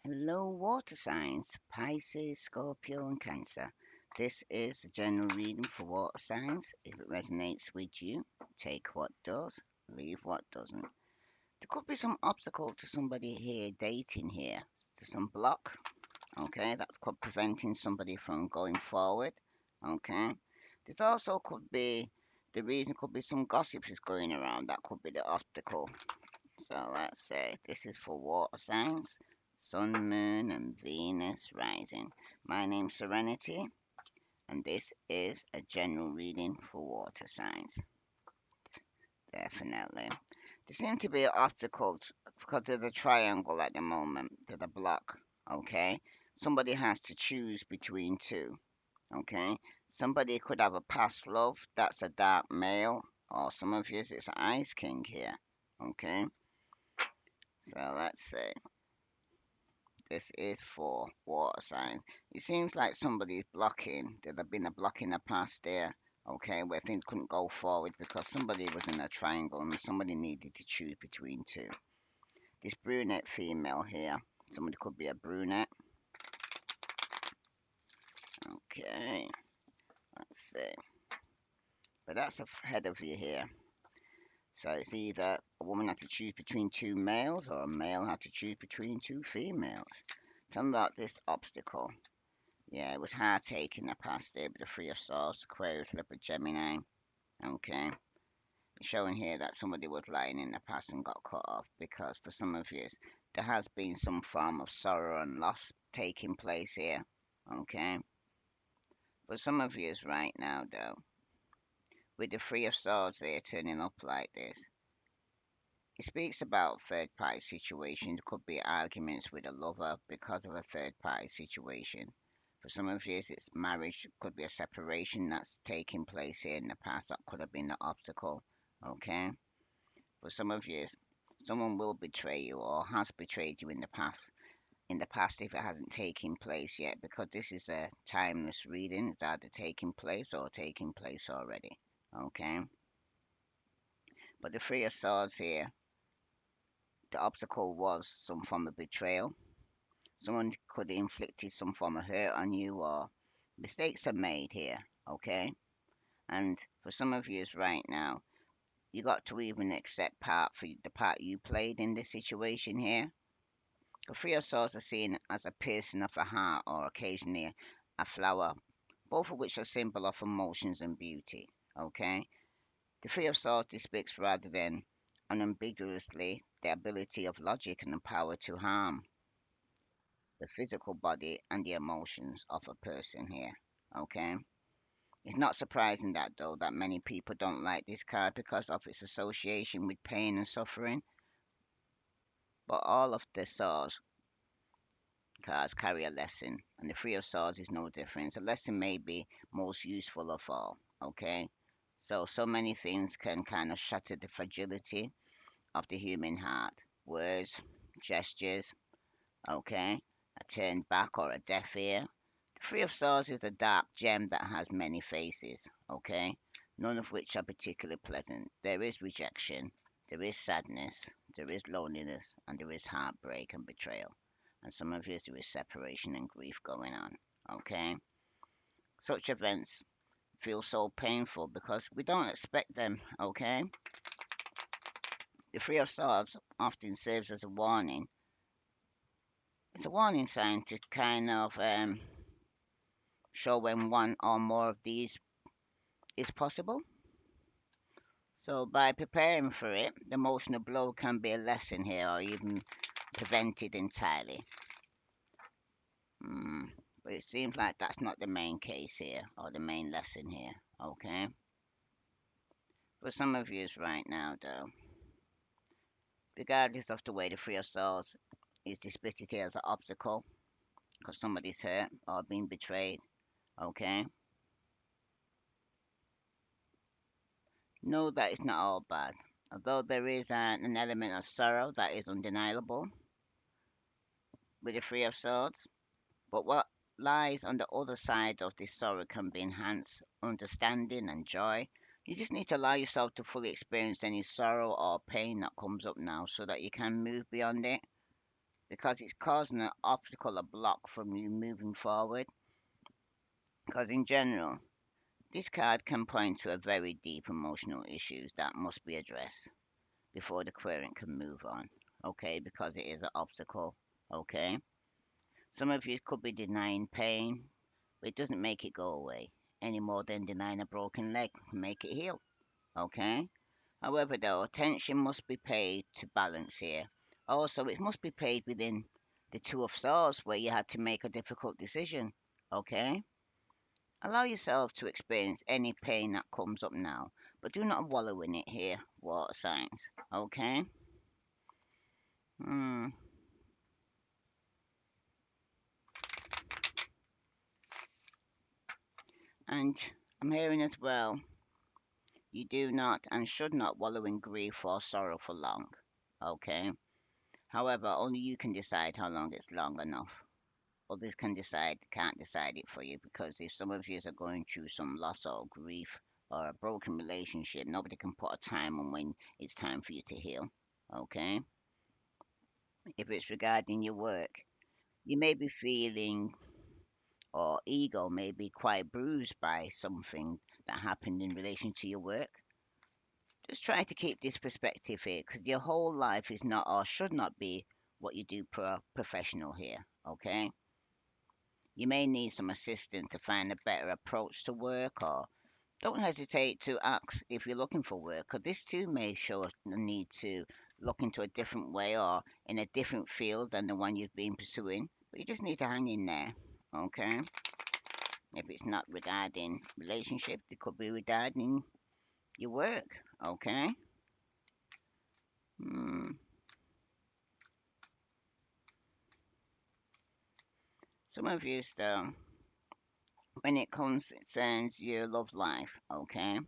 Hello, water signs Pisces, Scorpio, and Cancer. This is a general reading for water signs. If it resonates with you, take what does, leave what doesn't. There could be some obstacle to somebody here dating here, to some block, okay, that's preventing somebody from going forward, okay. There's also could be the reason could be some gossip is going around. That could be the obstacle. So let's say this is for water signs, Sun, Moon, and Venus rising. My name's Serenity, and this is a general reading for water signs. Definitely. There seems to be an obstacle because there's a triangle at the moment. There's a block. Okay. Somebody has to choose between two. Okay. Somebody could have a past love that's a dark male, or some of you it's an ice king here. Okay. So let's see. This is for water signs. It seems like somebody's blocking. There's been a block in the past there, okay, where things couldn't go forward because somebody was in a triangle and somebody needed to choose between two. This brunette female here, somebody could be a brunette. Okay, let's see. But that's ahead of you here. So it's either a woman had to choose between two males or a male had to choose between two females. Tell me about this obstacle. Yeah, it was hard taking the past there, but the Three of Swords, Aquarius, Leopard, Gemini. Okay. It's showing here that somebody was lying in the past and got cut off because for some of you, there has been some form of sorrow and loss taking place here. Okay. For some of you right now, though, with the Three of Swords there turning up like this, it speaks about third party situations. Could be arguments with a lover because of a third party situation. For some of you, it's marriage, could be a separation that's taking place here in the past. That could have been the obstacle. Okay. For some of you, someone will betray you or has betrayed you in the past. In the past, if it hasn't taken place yet, because this is a timeless reading, it's either taking place or taking place already. Okay. But the Three of Swords here, the obstacle was some form of betrayal. Someone could have inflicted some form of hurt on you, or mistakes are made here. Okay. And for some of you right now, you got to even accept part for the part you played in this situation here. The Three of Swords are seen as a piercing of the heart or occasionally a flower, both of which are symbol of emotions and beauty. Okay? The Three of Swords depicts rather than unambiguously the ability of logic and the power to harm the physical body and the emotions of a person here. Okay? It's not surprising that though that many people don't like this card because of its association with pain and suffering, but all of the swords cards carry a lesson, and the Three of Swords is no different. The lesson may be most useful of all. Okay, so many things can kind of shatter the fragility of the human heart. Words, gestures. Okay, a turned back or a deaf ear. The Three of Swords is a dark gem that has many faces. Okay, none of which are particularly pleasant. There is rejection, there is sadness, there is loneliness, and there is heartbreak and betrayal. And some of you there is separation and grief going on. Okay? Such events feel so painful because we don't expect them. Okay? The Three of Swords often serves as a warning. It's a warning sign to kind of show when one or more of these is possible. So by preparing for it, the emotional blow can be a lesson here or even prevented entirely. Mm, but it seems like that's not the main case here or the main lesson here. Okay? For some of you right now, though, regardless of the way the Three of Swords is depicted here as an obstacle, because somebody's hurt or being betrayed, okay? Know that it's not all bad. Although there is an element of sorrow that is undeniable with the Three of Swords, but what lies on the other side of this sorrow can be enhanced understanding and joy. You just need to allow yourself to fully experience any sorrow or pain that comes up now so that you can move beyond it. because it's causing an obstacle, a block from you moving forward. Because in general, this card can point to a very deep emotional issues that must be addressed before the querent can move on. Okay, because it is an obstacle. Okay, some of you could be denying pain, but it doesn't make it go away any more than denying a broken leg can make it heal. Okay. However, though, attention must be paid to balance here. Also, it must be paid within the Two of Swords, where you had to make a difficult decision. Okay? Allow yourself to experience any pain that comes up now, but do not wallow in it here, water signs. Okay? Hmm. And I'm hearing as well, you do not and should not wallow in grief or sorrow for long. Okay? However, only you can decide how long it's long enough. Others can't decide it for you, because if some of you are going through some loss or grief or a broken relationship, nobody can put a time on when it's time for you to heal. Okay? If it's regarding your work, you may be feeling, or ego may be quite bruised by something that happened in relation to your work. Just try to keep this perspective here, because your whole life is not or should not be what you do per professional here. Okay? You may need some assistance to find a better approach to work, or don't hesitate to ask if you're looking for work, because this too may show a need to look into a different way or in a different field than the one you've been pursuing. But you just need to hang in there, okay? If it's not regarding relationship, it could be regarding your work, okay? Hmm. Some of you, though, when it concerns your love life, okay?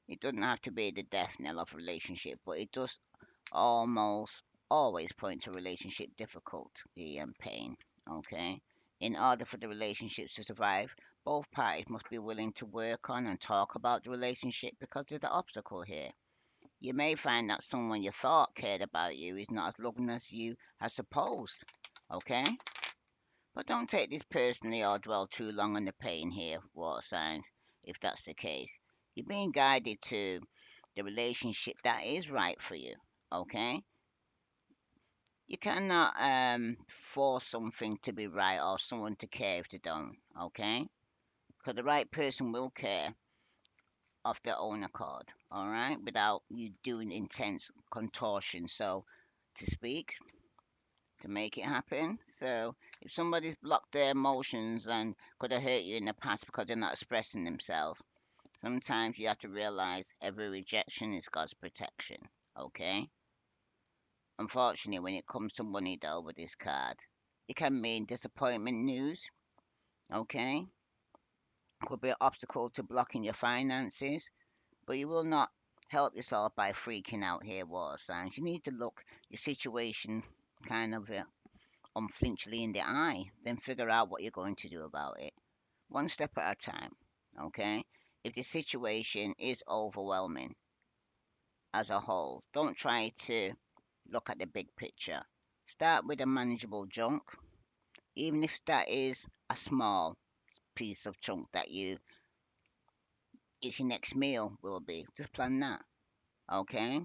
It doesn't have to be the death knell of a relationship, but it does almost always point to relationship difficulty and pain. Okay? In order for the relationships to survive, both parties must be willing to work on and talk about the relationship, because there's an obstacle here. You may find that someone you thought cared about you is not as loving as you had supposed. Okay? But don't take this personally or dwell too long on the pain here, water signs, if that's the case. You're being guided to the relationship that is right for you. Okay? You cannot force something to be right or someone to care if they don't. Okay? Because the right person will care of their own accord. All right? Without you doing intense contortion, so to speak, to make it happen. So if somebody's blocked their emotions and could have hurt you in the past because they're not expressing themselves, sometimes you have to realize every rejection is God's protection. Okay? Unfortunately, when it comes to money, though, with this card, it can mean disappointment news. Okay? Could be an obstacle to blocking your finances, but you will not help yourself by freaking out here, water signs. You need to look your situation kind of unflinchingly in the eye, then figure out what you're going to do about it. One step at a time. Okay? If the situation is overwhelming as a whole, don't try to look at the big picture. Start with a manageable chunk, even if that is a small piece of chunk that you it's your next meal will be. Just plan that, okay?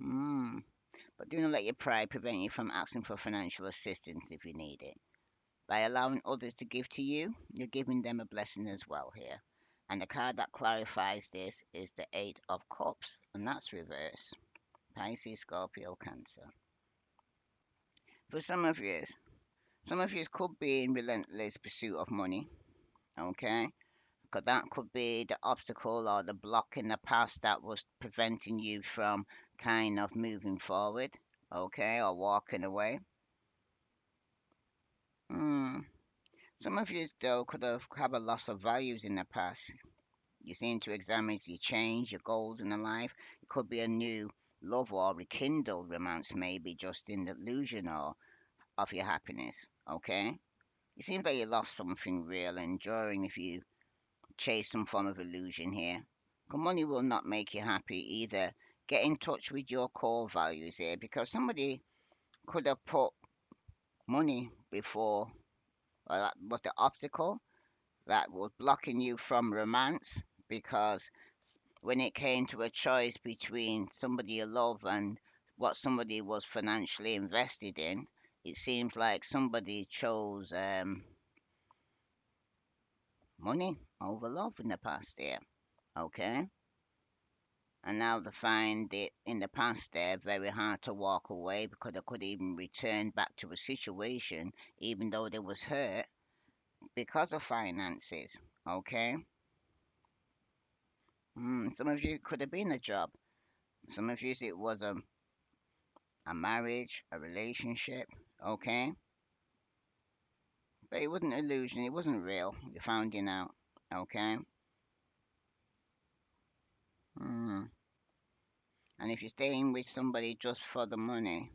Mm. But do not let your pride prevent you from asking for financial assistance if you need it. By allowing others to give to you, you're giving them a blessing as well here. And the card that clarifies this is the Eight of Cups, and that's reverse. Pisces, Scorpio, Cancer. For some of you could be in relentless pursuit of money, okay? Because that could be the obstacle or the block in the past that was preventing you from kind of moving forward, okay, or walking away. Hmm. Some of you, though, could have a loss of values in the past. You seem to examine your change, your goals in the life. It could be a new love or rekindled romance, maybe just in the illusion or of your happiness, okay? It seems like you lost something real and enduring if you chase some form of illusion here. 'Cause money will not make you happy either. Get in touch with your core values here, because somebody could have put money before, or that was the obstacle that was blocking you from romance, because when it came to a choice between somebody you love and what somebody was financially invested in, it seems like somebody chose money over love in the past there. Okay. And now they find it in the past there very hard to walk away, because they could even return back to a situation even though they was hurt because of finances. Okay. Some of you could have been a job. Some of you it was a marriage, a relationship. Okay. But it wasn't an illusion. It wasn't real. You found it out. Okay. Mm. And if you're staying with somebody just for the money,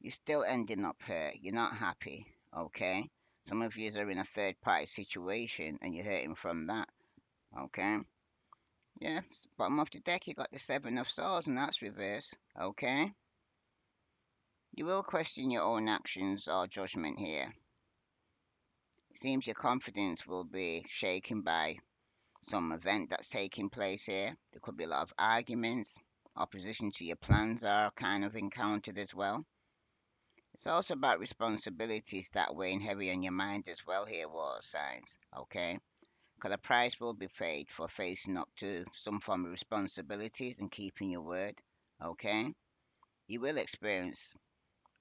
you're still ending up hurt. You're not happy. Okay. Some of you are in a third party situation and you're hurting from that. Okay. Yeah. Bottom of the deck, you got the Seven of Swords, and that's reverse. Okay. You will question your own actions or judgment here. It seems your confidence will be shaken by some event that's taking place here. There could be a lot of arguments. Opposition to your plans are kind of encountered as well. It's also about responsibilities that weighing heavy on your mind as well here, water signs. Okay? Because a price will be paid for facing up to some form of responsibilities and keeping your word. Okay? You will experience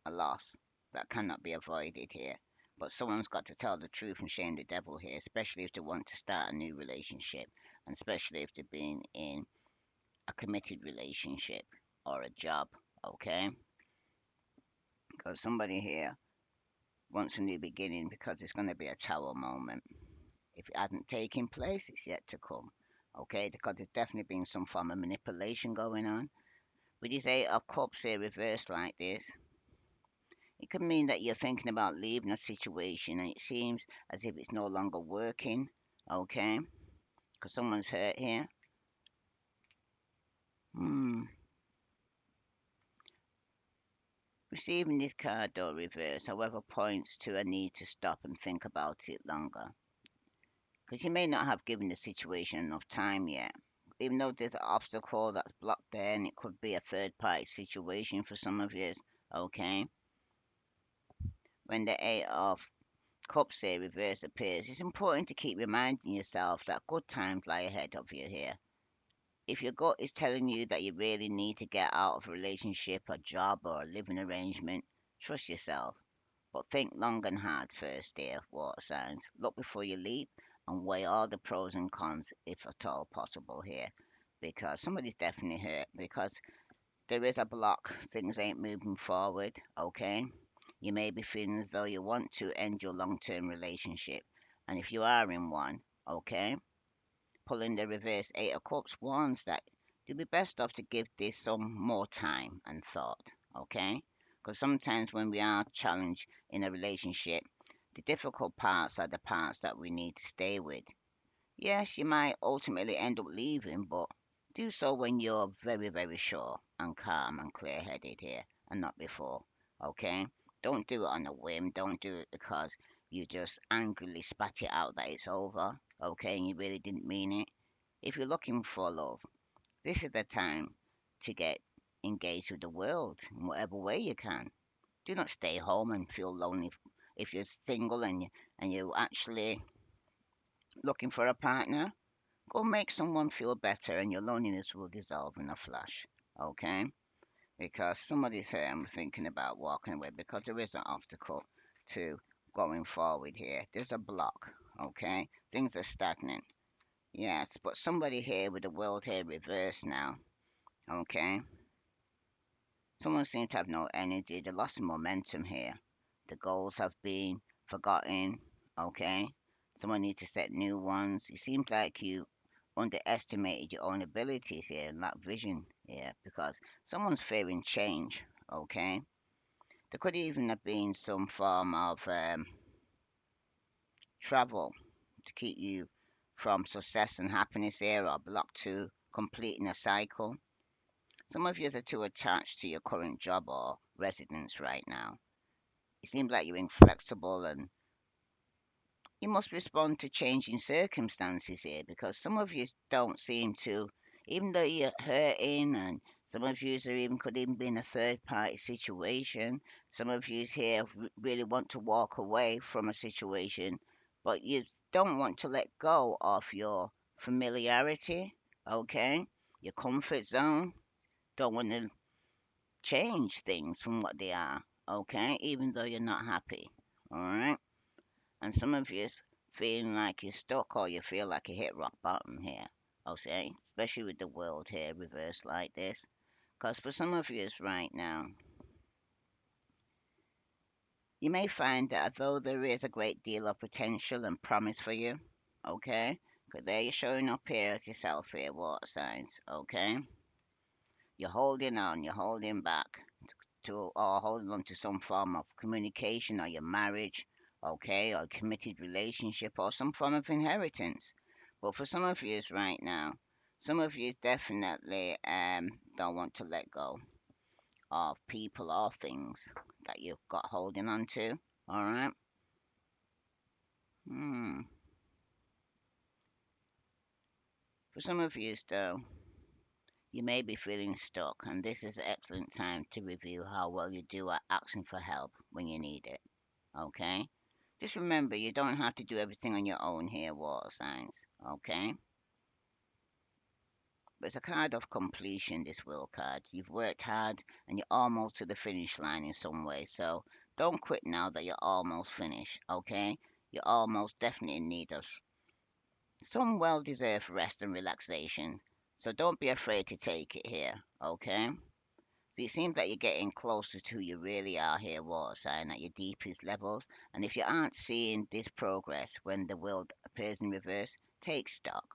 a loss that cannot be avoided here. But someone's got to tell the truth and shame the devil here, especially if they want to start a new relationship, and especially if they've been in a committed relationship or a job. Okay? Because somebody here wants a new beginning, because it's going to be a tower moment. If it hasn't taken place, it's yet to come. Okay? Because there's definitely been some form of manipulation going on. With this Eight of Cups here reversed like this, it could mean that you're thinking about leaving a situation and it seems as if it's no longer working. Okay? Because someone's hurt here. Hmm. Receiving this card though reverse, however, points to a need to stop and think about it longer. Because you may not have given the situation enough time yet. Even though there's an obstacle that's blocked there, and it could be a third party situation for some of you. Okay? When the Eight of Cups here reverse appears, it's important to keep reminding yourself that good times lie ahead of you here. If your gut is telling you that you really need to get out of a relationship, a job, or a living arrangement, trust yourself. But think long and hard first, dear water signs. Look before you leap and weigh all the pros and cons, if at all possible, here. Because somebody's definitely hurt. Because there is a block. Things ain't moving forward, okay? You may be feeling as though you want to end your long term relationship. And if you are in one, okay? Pulling the reverse Eight of Cups warns that you'll be best off to give this some more time and thought, okay? Because sometimes when we are challenged in a relationship, the difficult parts are the parts that we need to stay with. Yes, you might ultimately end up leaving, but do so when you're very, very sure and calm and clear headed here, and not before, okay? Don't do it on a whim, don't do it because you just angrily spat it out that it's over, okay, and you really didn't mean it. If you're looking for love, this is the time to get engaged with the world in whatever way you can. Do not stay home and feel lonely if you're single and you're actually looking for a partner. Go make someone feel better and your loneliness will dissolve in a flash. Okay? Because somebody's here I'm thinking about walking away, because there is an obstacle to going forward here. There's a block. Okay? Things are stagnant. Yes, but somebody here with the world here reversed now. Okay? Someone seems to have no energy. They lost momentum here. The goals have been forgotten. Okay? Someone needs to set new ones. It seems like you underestimated your own abilities here and lack vision here, because someone's fearing change. Okay? There could even have been some form of travel to keep you from success and happiness here, or block to completing a cycle. Some of you are too attached to your current job or residence right now. It seems like you're inflexible and you must respond to changing circumstances here because some of you don't seem to, even though you're hurting, and some of you are even could even be in a third party situation. Some of you here really want to walk away from a situation, but you don't want to let go of your familiarity, okay? Your comfort zone. Don't want to change things from what they are, okay? Even though you're not happy, all right? And some of you is feeling like you're stuck or you feel like you hit rock bottom here. Okay, especially with the world here reversed like this. Because for some of you right now, you may find that although there is a great deal of potential and promise for you, okay, because there you're showing up here as yourself here, water signs, okay, you're holding on, you're holding back to or holding on to some form of communication or your marriage, okay, or committed relationship or some form of inheritance. But for some of you right now, some of you definitely don't want to let go of people or things that you've got holding on to. All right. Hmm. For some of you, though, you may be feeling stuck, and this is an excellent time to review how well you do at asking for help when you need it. Okay. Just remember, you don't have to do everything on your own here, water signs, okay? But it's a card of completion, this will card. You've worked hard and you're almost to the finish line in some way. So don't quit now that you're almost finished, okay? You're almost definitely in need of some well deserved rest and relaxation. So don't be afraid to take it here, okay? So it seems like you're getting closer to who you really are here, water sign, at your deepest levels. And if you aren't seeing this progress when the world appears in reverse, take stock.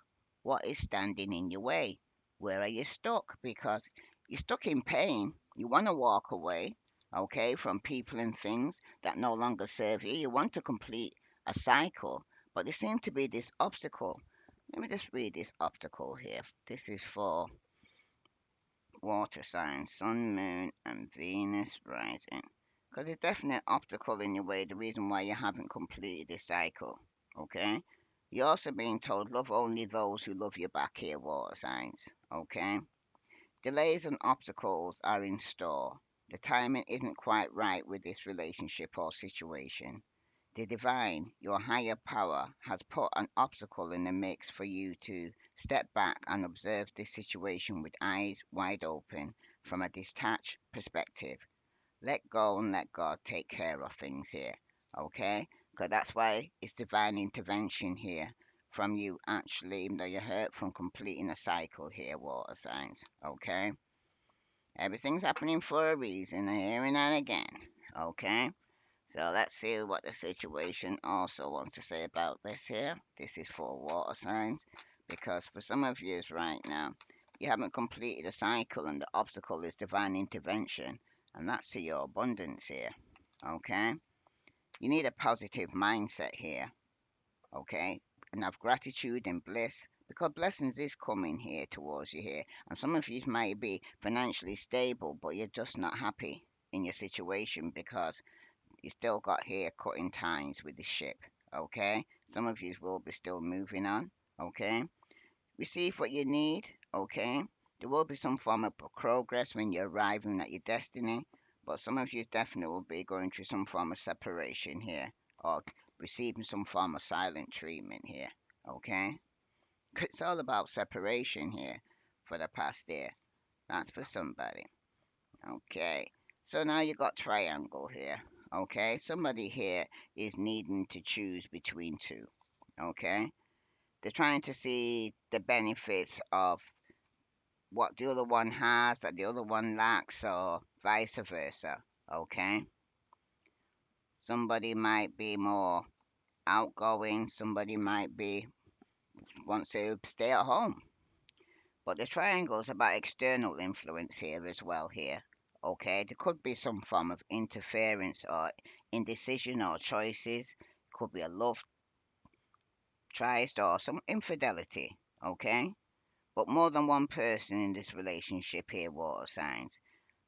What is standing in your way? Where are you stuck? Because you're stuck in pain. You want to walk away, okay, from people and things that no longer serve you. You want to complete a cycle, but there seems to be this obstacle. Let me just read this obstacle here. This is for water signs, Sun, Moon, and Venus rising. Because there's definite obstacle in your way, the reason why you haven't completed this cycle. Okay? You're also being told love only those who love you back here, water signs. Okay? Delays and obstacles are in store. The timing isn't quite right with this relationship or situation. The divine, your higher power, has put an obstacle in the mix for you to step back and observe this situation with eyes wide open from a detached perspective. Let go and let God take care of things here. Okay? Because that's why it's divine intervention here from you actually, even though you're hurt from completing a cycle here, water signs. Okay? Everything's happening for a reason, here and again. Okay? So let's see what the situation also wants to say about this here. This is for water signs because for some of you right now, you haven't completed a cycle and the obstacle is divine intervention, and that's to your abundance here. Okay? You need a positive mindset here. Okay? And have gratitude and bliss because blessings is coming here towards you here. And some of you might be financially stable, but you're just not happy in your situation because you still got here cutting ties with the ship, okay? Some of you will be still moving on, okay? Receive what you need, okay? There will be some form of progress when you're arriving at your destiny, but some of you definitely will be going through some form of separation here, or receiving some form of silent treatment here, okay? It's all about separation here for the past year. That's for somebody. Okay, so now you got triangle here. Okay, somebody here is needing to choose between two. Okay, they're trying to see the benefits of what the other one has that the other one lacks, or vice versa. Okay, somebody might be more outgoing, somebody might be wants to stay at home. But the triangle is about external influence here as well here. Okay, there could be some form of interference or indecision or choices. Could be a love tryst or some infidelity. Okay, but more than one person in this relationship here, water signs.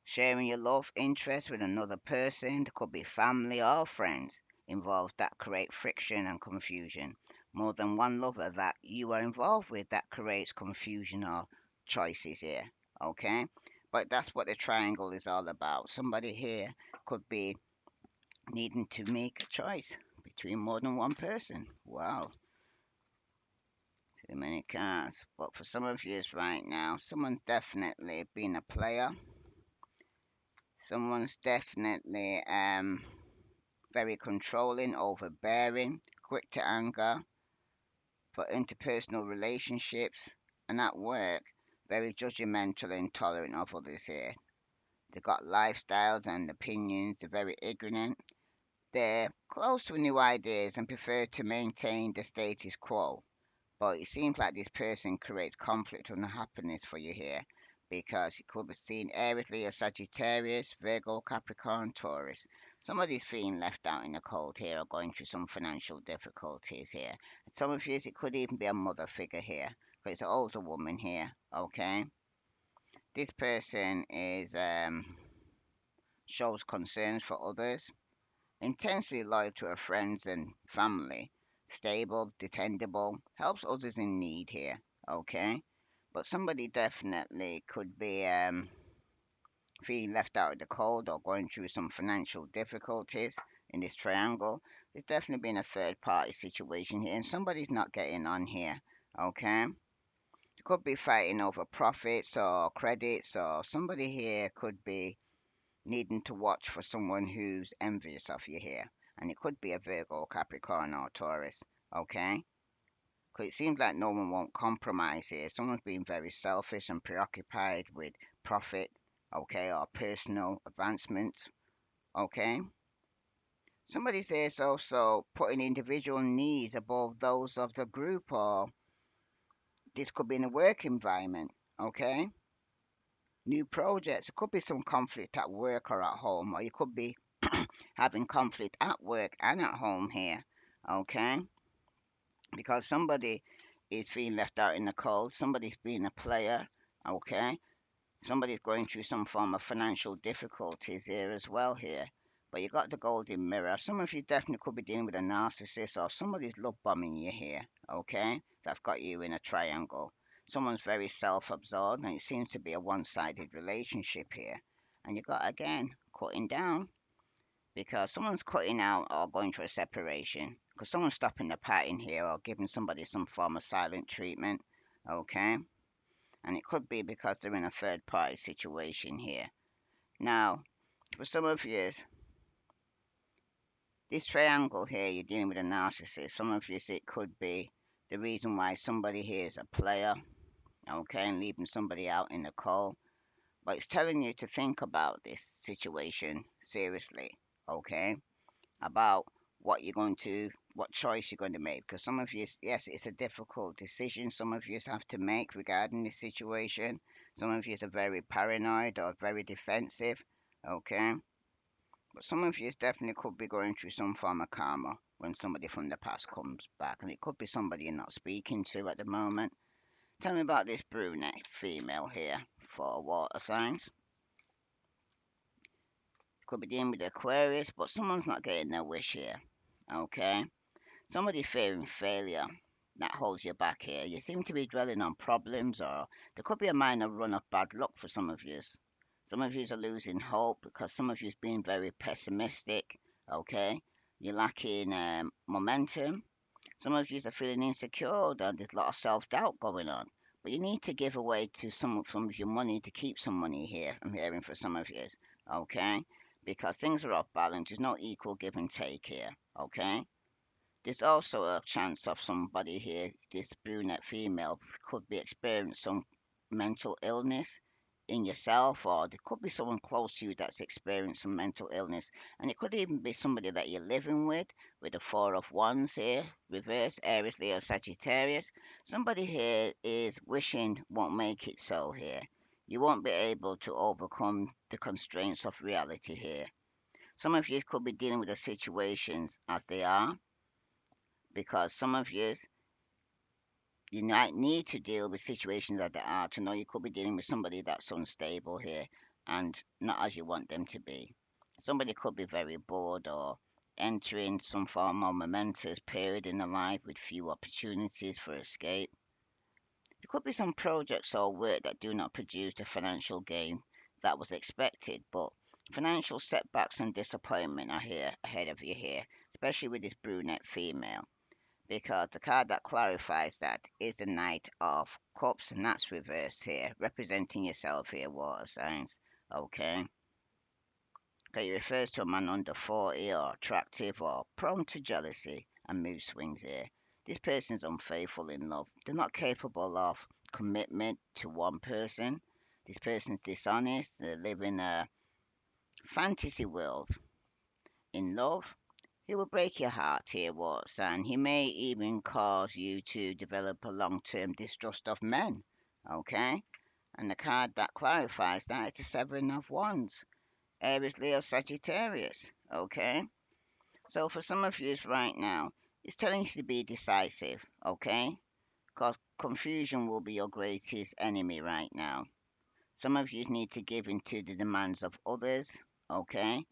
Sharing your love interest with another person, there could be family or friends involved that create friction and confusion. More than one lover that you are involved with that creates confusion or choices here. Okay? But that's what the triangle is all about. Somebody here could be needing to make a choice between more than one person. Wow, too many cards. But for some of you right now, someone's definitely been a player. Someone's definitely very controlling, overbearing, quick to anger for interpersonal relationships, and at work, very judgmental and intolerant of others here. They've got lifestyles and opinions, they're very ignorant. They're close to new ideas and prefer to maintain the status quo. But it seems like this person creates conflict and unhappiness for you here because it could be seen Aries, Leo, Sagittarius, Virgo, Capricorn, Taurus. Somebody's feeling left out in the cold here or going through some financial difficulties here. Some of you, it could even be a mother figure here because it's an older woman here, okay? This person is shows concerns for others, intensely loyal to her friends and family, stable, dependable, helps others in need here, okay? But somebody definitely could be feeling left out of the cold or going through some financial difficulties in this triangle. There's definitely been a third party situation here, and somebody's not getting on here, okay? Could be fighting over profits or credits, or somebody here could be needing to watch for someone who's envious of you here. And it could be a Virgo, Capricorn, or Taurus. Okay? Because it seems like no one won't compromise here. Someone's being very selfish and preoccupied with profit, okay, or personal advancement. Okay? Somebody says also putting individual needs above those of the group, or this could be in a work environment. Okay? New projects. It could be some conflict at work or at home, or you could be having conflict at work and at home here, okay? Because somebody is feeling left out in the cold, somebody's being a player, okay? Somebody's going through some form of financial difficulties here as well here. But you got the golden mirror. Some of you definitely could be dealing with a narcissist or somebody's love bombing you here, okay? That's got you in a triangle. Someone's very self-absorbed and it seems to be a one-sided relationship here. And you got again cutting down because someone's cutting out or going through a separation because someone's stopping the pattern here or giving somebody some form of silent treatment, okay? And it could be because they're in a third party situation here. Now, for some of you, this triangle here, you're dealing with a narcissist. Some of you, it could be the reason why somebody here is a player, okay, and leaving somebody out in the cold. But it's telling you to think about this situation seriously, okay? About what choice you're going to make. Because some of you, yes, it's a difficult decision. Some of you have to make regarding this situation. Some of you are very paranoid or very defensive. Okay, but some of you definitely could be going through some form of karma when somebody from the past comes back, and it could be somebody you're not speaking to at the moment. Tell me about this brunette female here for water signs. Could be dealing with Aquarius, but someone's not getting their wish here. Okay. Somebody fearing failure that holds you back here. You seem to be dwelling on problems, or there could be a minor run of bad luck for some of you. Some of you are losing hope because some of you are being very pessimistic. Okay, you're lacking momentum. Some of you are feeling insecure, and there's a lot of self-doubt going on. But you need to give away to some of your money to keep some money here. I'm hearing for some of you. Okay, because things are off balance. There's no equal give and take here. Okay. There's also a chance of somebody here, this brunette female, could be experiencing some mental illness in yourself, or there could be someone close to you that's experiencing some mental illness. And it could even be somebody that you're living with the Four of Wands here, reverse, Aries, Leo, Sagittarius. Somebody here is wishing won't make it so here. You won't be able to overcome the constraints of reality here. Some of you could be dealing with the situations as they are because some of you you might need to deal with situations that there are to know you could be dealing with somebody that's unstable here and not as you want them to be. Somebody could be very bored or entering some form of momentous period in their life with few opportunities for escape. There could be some projects or work that do not produce the financial gain that was expected, but financial setbacks and disappointment are here ahead of you here, especially with this brunette female, because the card that clarifies that is the Knight of Cups, and that's reversed here, representing yourself here, water signs. Okay. Okay, it refers to a man under 40 or attractive or prone to jealousy and mood swings here. This person is unfaithful in love. They're not capable of commitment to one person. This person's dishonest. They live in a fantasy world. In love, he will break your heart here, Watts, and he may even cause you to develop a long term distrust of men. Okay? And the card that clarifies that is the Seven of Wands. Aries, Leo, Sagittarius. Okay? So for some of you right now, it's telling you to be decisive. Okay? Because confusion will be your greatest enemy right now. Some of you need to give in to the demands of others. Okay?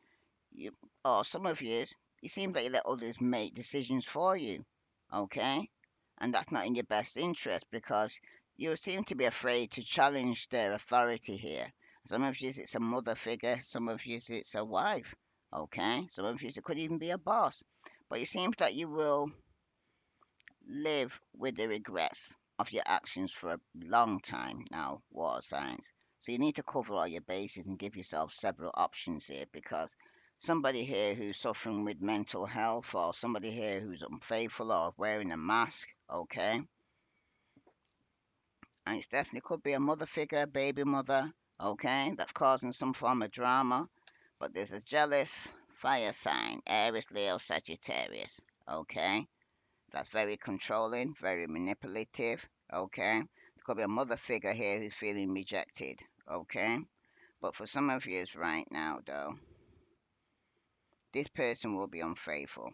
You, or some of you, it seems like you let others make decisions for you. Okay? And that's not in your best interest because you seem to be afraid to challenge their authority here. Some of you, it's a mother figure, some of you, it's a wife. Okay? Some of you, it could even be a boss. But it seems that you will live with the regrets of your actions for a long time now, water signs. So you need to cover all your bases and give yourself several options here because somebody here who's suffering with mental health or somebody here who's unfaithful or wearing a mask, okay? And it definitely could be a mother figure, baby mother, okay, that's causing some form of drama. But there's a jealous fire sign, Aries, Leo, Sagittarius, okay? That's very controlling, very manipulative. Okay. There could be a mother figure here who's feeling rejected. Okay. But for some of you right now, though, this person will be unfaithful.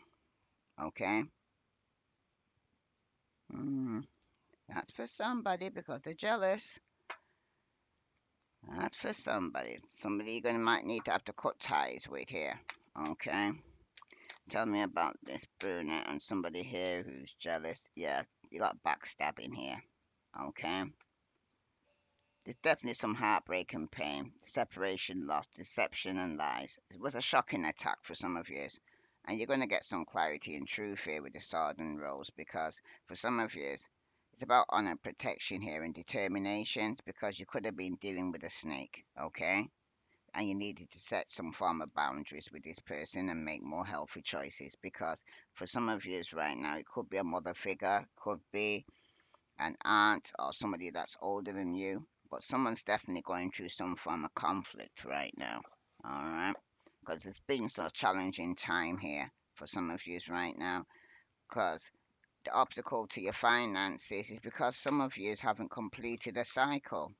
Okay. Mm, that's for somebody because they're jealous. That's for somebody. Somebody you're gonna might need to have to cut ties with here. Okay. Tell me about this brunette and somebody here who's jealous. Yeah, you got backstabbing here. Okay. There's definitely some heartbreak and pain, separation, loss, deception, and lies. It was a shocking attack for some of you, and you're going to get some clarity and truth here with the sword and rose because for some of you, it's about honor, protection here, and determination because you could have been dealing with a snake, okay? And you needed to set some form of boundaries with this person and make more healthy choices because for some of you right now, it could be a mother figure, could be an aunt or somebody that's older than you, but someone's definitely going through some form of conflict right now. All right, because it's been so challenging time here for some of you right now. Because the obstacle to your finances is because some of you haven't completed a cycle.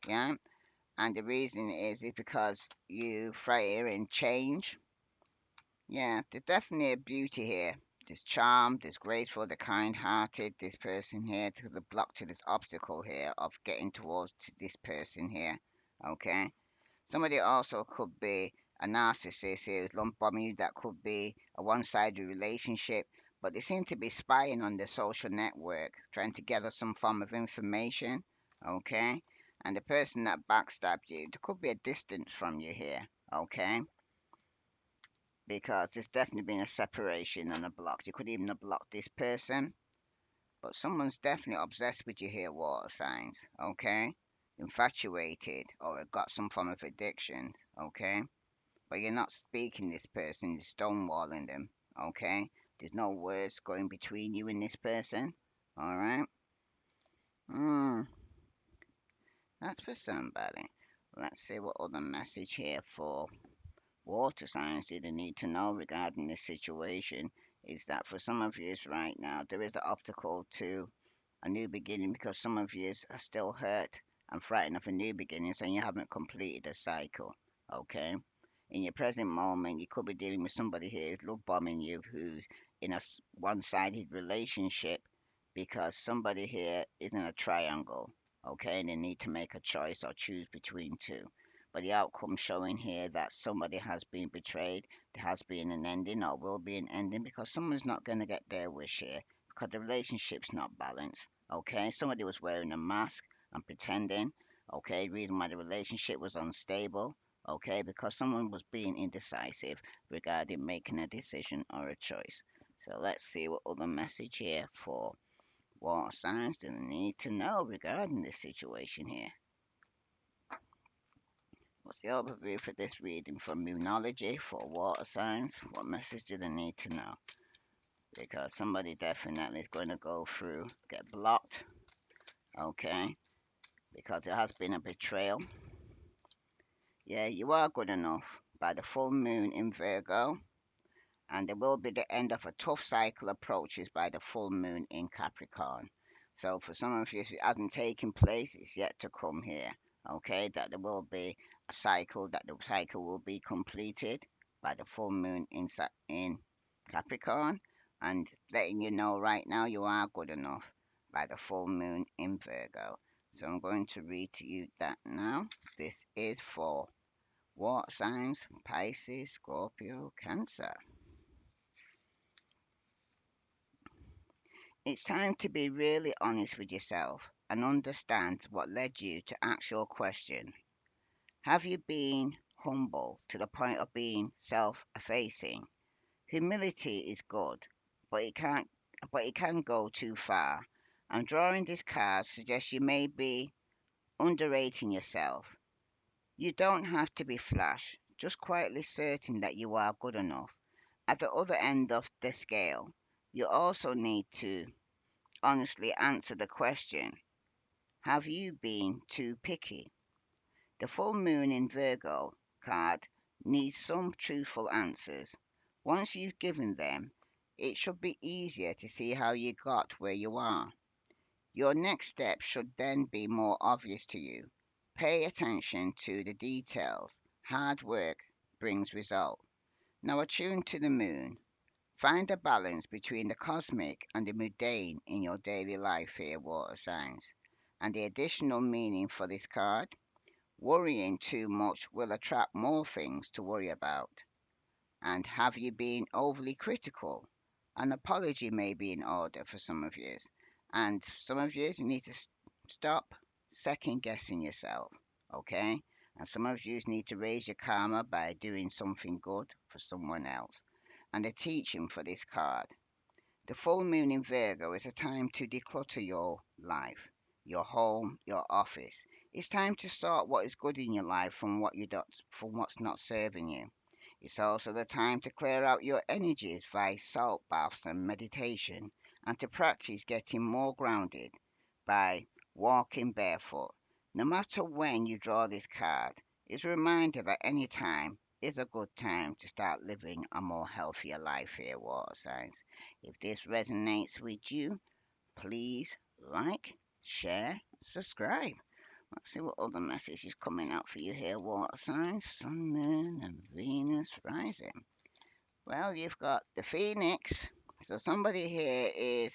Yeah, and the reason is because you fear in change. Yeah, there's definitely a beauty here. There's charm, there's graceful, the kind-hearted, this person here, to the block to this obstacle here of getting towards to this person here. Okay? Somebody also could be a narcissist here who's lump bombing you. That could be a one-sided relationship, but they seem to be spying on the social network, trying to gather some form of information. Okay? And the person that backstabbed you, there could be a distance from you here. Okay? Because there's definitely been a separation and a block. You could even have blocked this person, but someone's definitely obsessed with you here, water signs, okay? Infatuated or have got some form of addiction, okay? But you're not speaking this person, you're stonewalling them, okay? There's no words going between you and this person, alright? Hmm, that's for somebody. Let's see what other message here for water signs that they need to know regarding this situation is that for some of you right now, there is an obstacle to a new beginning because some of you are still hurt and frightened of a new beginning, and you haven't completed a cycle. Okay? In your present moment, you could be dealing with somebody here who's love bombing you, who's in a one sided relationship, because somebody here is in a triangle, okay, and they need to make a choice or choose between two. But the outcome showing here that somebody has been betrayed, there has been an ending or will be an ending because someone's not going to get their wish here because the relationship's not balanced, okay? Somebody was wearing a mask and pretending, okay, reason why the relationship was unstable, okay, because someone was being indecisive regarding making a decision or a choice. So let's see what other message here for what signs do they need to know regarding this situation here? What's the overview for this reading from Moonology for water signs? What message do they need to know? Because somebody definitely is going to go through, get blocked, okay? Because there has been a betrayal. Yeah, you are good enough by the full moon in Virgo, and there will be the end of a tough cycle approaches by the full moon in Capricorn. So for some of you, if it hasn't taken place, it's yet to come here. Okay, that there will be a cycle, that the cycle will be completed by the full moon in Capricorn, and letting you know right now you are good enough by the full moon in Virgo. So I'm going to read to you that now. This is for water signs: Pisces, Scorpio, Cancer. It's time to be really honest with yourself and understand what led you to ask your question. Have you been humble to the point of being self-effacing? Humility is good, but it can go too far. And drawing this card suggests you may be underrating yourself. You don't have to be flash, just quietly certain that you are good enough. At the other end of the scale, you also need to honestly answer the question: have you been too picky? The full moon in Virgo card needs some truthful answers. Once you've given them, it should be easier to see how you got where you are. Your next step should then be more obvious to you. Pay attention to the details. Hard work brings result. Now attune to the moon. Find a balance between the cosmic and the mundane in your daily life here, water signs. And the additional meaning for this card: worrying too much will attract more things to worry about. And have you been overly critical? An apology may be in order for some of you. And some of you need to stop second guessing yourself, okay? And some of you need to raise your karma by doing something good for someone else. And the teaching for this card: the full moon in Virgo is a time to declutter your life, your home, your office. It's time to sort what is good in your life from from what's not serving you. It's also the time to clear out your energies via salt baths and meditation, and to practice getting more grounded by walking barefoot. No matter when you draw this card, it's a reminder that any time is a good time to start living a more healthier life here, water signs. If this resonates with you, please like, share, subscribe. Let's see what other message is coming out for you here, water signs, Sun, Moon, and Venus rising. Well, you've got the Phoenix. So somebody here is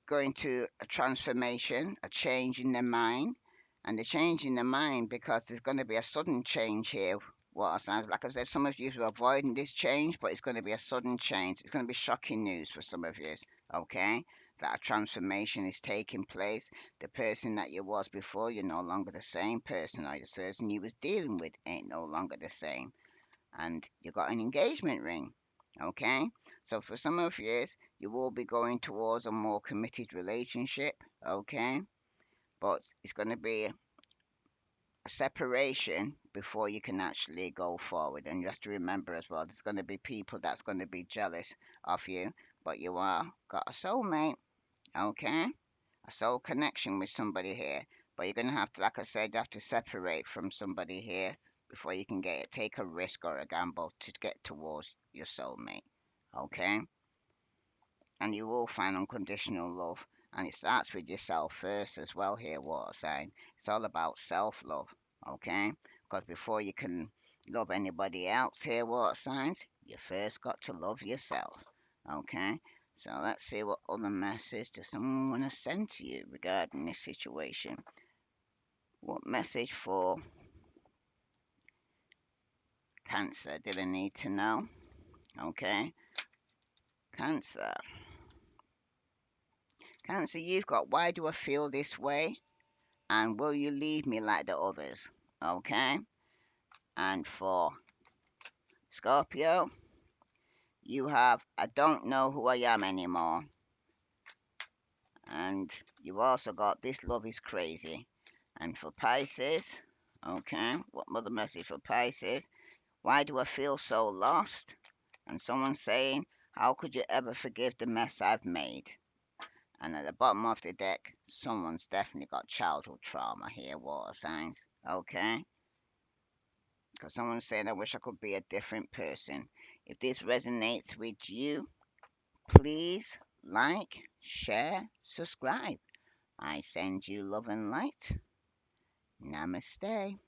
going to a transformation, a change in their mind, and the change in their mind because there's going to be a sudden change here. What sounds like I said, some of you are avoiding this change, but it's going to be a sudden change. It's going to be shocking news for some of you. Okay, that a transformation is taking place. The person that you was before, you're no longer the same person, or the person you was dealing with ain't no longer the same, and you got an engagement ring. Okay, so for some of you, you will be going towards a more committed relationship. Okay, but it's going to be a separation before you can actually go forward. And you have to remember as well, there's going to be people that's going to be jealous of you, but you are got a soulmate. Okay, a soul connection with somebody here. But you're gonna have to, like I said, you have to separate from somebody here before you can take a risk or a gamble to get towards your soulmate. Okay, and you will find unconditional love, and it starts with yourself first as well. Here, water sign. It's all about self-love. Okay, because before you can love anybody else here, water signs, you first got to love yourself. Okay, So let's see what other message does someone want to send to you regarding this situation. What message for Cancer do they need to know? Okay, Cancer. Cancer, you've got why do I feel this way? And will you leave me like the others? Okay, and for Scorpio, you have I don't know who I am anymore. And you've also got this love is crazy. And for Pisces, okay, what other message for Pisces? Why do I feel so lost? And someone's saying, how could you ever forgive the mess I've made? And at the bottom of the deck, someone's definitely got childhood trauma here, water signs. Okay? Because someone's saying, I wish I could be a different person. If this resonates with you, please like, share, subscribe. I send you love and light. Namaste.